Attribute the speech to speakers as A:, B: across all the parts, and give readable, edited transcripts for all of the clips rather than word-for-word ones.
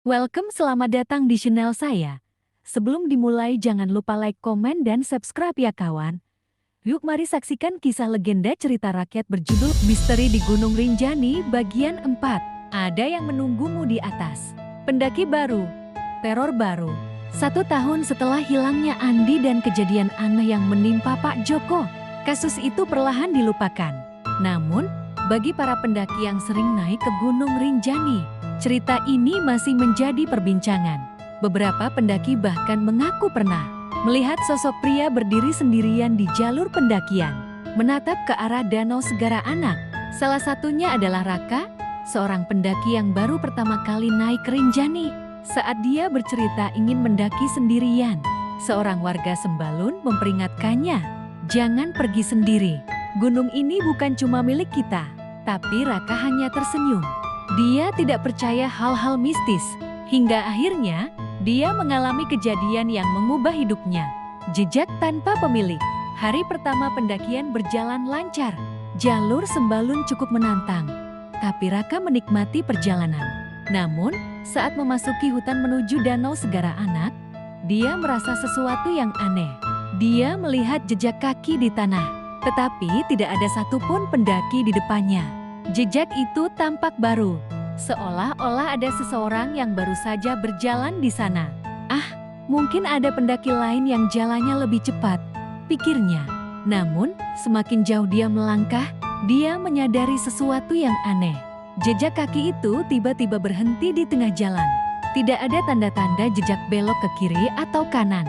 A: Welcome, selamat datang di channel saya. Sebelum dimulai jangan lupa like, komen, dan subscribe ya kawan. Yuk mari saksikan kisah legenda cerita rakyat berjudul Misteri di Gunung Rinjani bagian 4. Ada yang menunggumu di atas. Pendaki baru, teror baru. 1 tahun setelah hilangnya Andi dan kejadian aneh yang menimpa Pak Joko, kasus itu perlahan dilupakan. Namun, bagi para pendaki yang sering naik ke Gunung Rinjani, cerita ini masih menjadi perbincangan. Beberapa pendaki bahkan mengaku pernah melihat sosok pria berdiri sendirian di jalur pendakian, menatap ke arah Danau Segara Anak. Salah satunya adalah Raka, seorang pendaki yang baru pertama kali naik ke Rinjani. Saat dia bercerita ingin mendaki sendirian, seorang warga Sembalun memperingatkannya, "Jangan pergi sendiri. Gunung ini bukan cuma milik kita." Tapi Raka hanya tersenyum. Dia tidak percaya hal-hal mistis. Hingga akhirnya, dia mengalami kejadian yang mengubah hidupnya. Jejak tanpa pemilik. Hari pertama pendakian berjalan lancar. Jalur Sembalun cukup menantang. Tapi Raka menikmati perjalanan. Namun, saat memasuki hutan menuju Danau Segara Anak, dia merasa sesuatu yang aneh. Dia melihat jejak kaki di tanah. Tetapi tidak ada satupun pendaki di depannya. Jejak itu tampak baru, seolah-olah ada seseorang yang baru saja berjalan di sana. "Ah, mungkin ada pendaki lain yang jalannya lebih cepat," pikirnya. Namun, semakin jauh dia melangkah, dia menyadari sesuatu yang aneh. Jejak kaki itu tiba-tiba berhenti di tengah jalan. Tidak ada tanda-tanda jejak belok ke kiri atau kanan.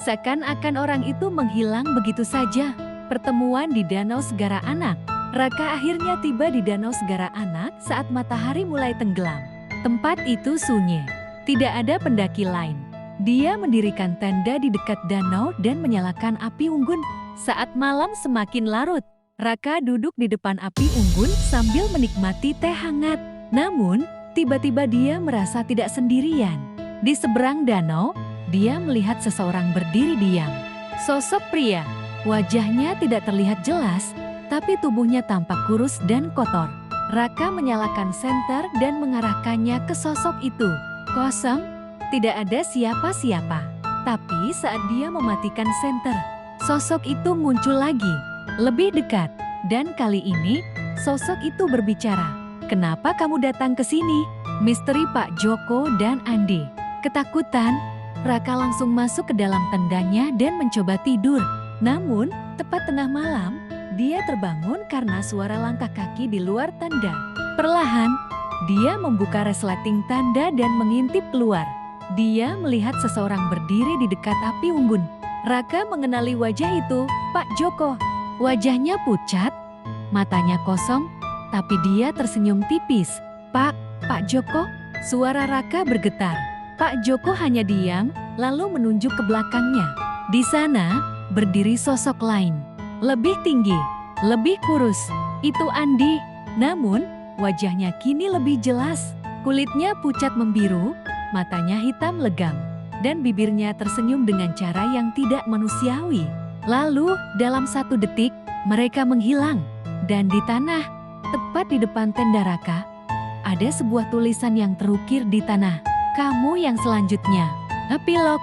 A: Seakan-akan orang itu menghilang begitu saja. Pertemuan di Danau Segara Anak. Raka akhirnya tiba di Danau Segara Anak saat matahari mulai tenggelam. Tempat itu sunyi. Tidak ada pendaki lain. Dia mendirikan tenda di dekat danau dan menyalakan api unggun. Saat malam semakin larut, Raka duduk di depan api unggun sambil menikmati teh hangat. Namun, tiba-tiba dia merasa tidak sendirian. Di seberang danau, dia melihat seseorang berdiri diam. Sosok pria. Wajahnya tidak terlihat jelas, tapi tubuhnya tampak kurus dan kotor. Raka menyalakan senter dan mengarahkannya ke sosok itu. Kosong, tidak ada siapa-siapa. Tapi saat dia mematikan senter, sosok itu muncul lagi, lebih dekat. Dan kali ini, sosok itu berbicara. "Kenapa kamu datang ke sini?" Misteri Pak Joko dan Andi. Ketakutan, Raka langsung masuk ke dalam tendanya dan mencoba tidur. Namun, tepat tengah malam, dia terbangun karena suara langkah kaki di luar tenda. Perlahan, dia membuka resleting tenda dan mengintip keluar. Dia melihat seseorang berdiri di dekat api unggun. Raka mengenali wajah itu, Pak Joko. Wajahnya pucat, matanya kosong, tapi dia tersenyum tipis. Pak Joko?" Suara Raka bergetar. Pak Joko hanya diam, lalu menunjuk ke belakangnya. Di sana, berdiri sosok lain. Lebih tinggi, lebih kurus. Itu Andi. Namun, wajahnya kini lebih jelas. Kulitnya pucat membiru, matanya hitam legam, dan bibirnya tersenyum dengan cara yang tidak manusiawi. Lalu, dalam 1 detik, mereka menghilang. Dan di tanah, tepat di depan tenda Raka, ada sebuah tulisan yang terukir di tanah. "Kamu yang selanjutnya." Epilog.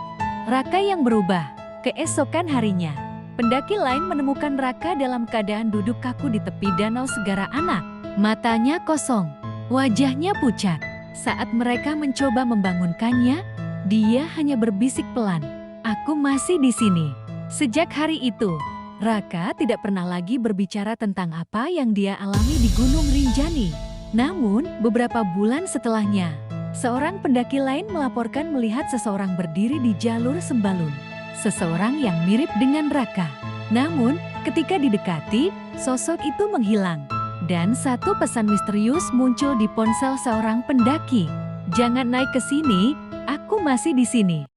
A: Raka yang berubah. Keesokan harinya, pendaki lain menemukan Raka dalam keadaan duduk kaku di tepi Danau Segara Anak. Matanya kosong, wajahnya pucat. Saat mereka mencoba membangunkannya, dia hanya berbisik pelan, "Aku masih di sini." Sejak hari itu, Raka tidak pernah lagi berbicara tentang apa yang dia alami di Gunung Rinjani. Namun, beberapa bulan setelahnya, seorang pendaki lain melaporkan melihat seseorang berdiri di jalur Sembalun. Seseorang yang mirip dengan Raka. Namun, ketika didekati, sosok itu menghilang. Dan satu pesan misterius muncul di ponsel seorang pendaki. "Jangan naik ke sini, aku masih di sini."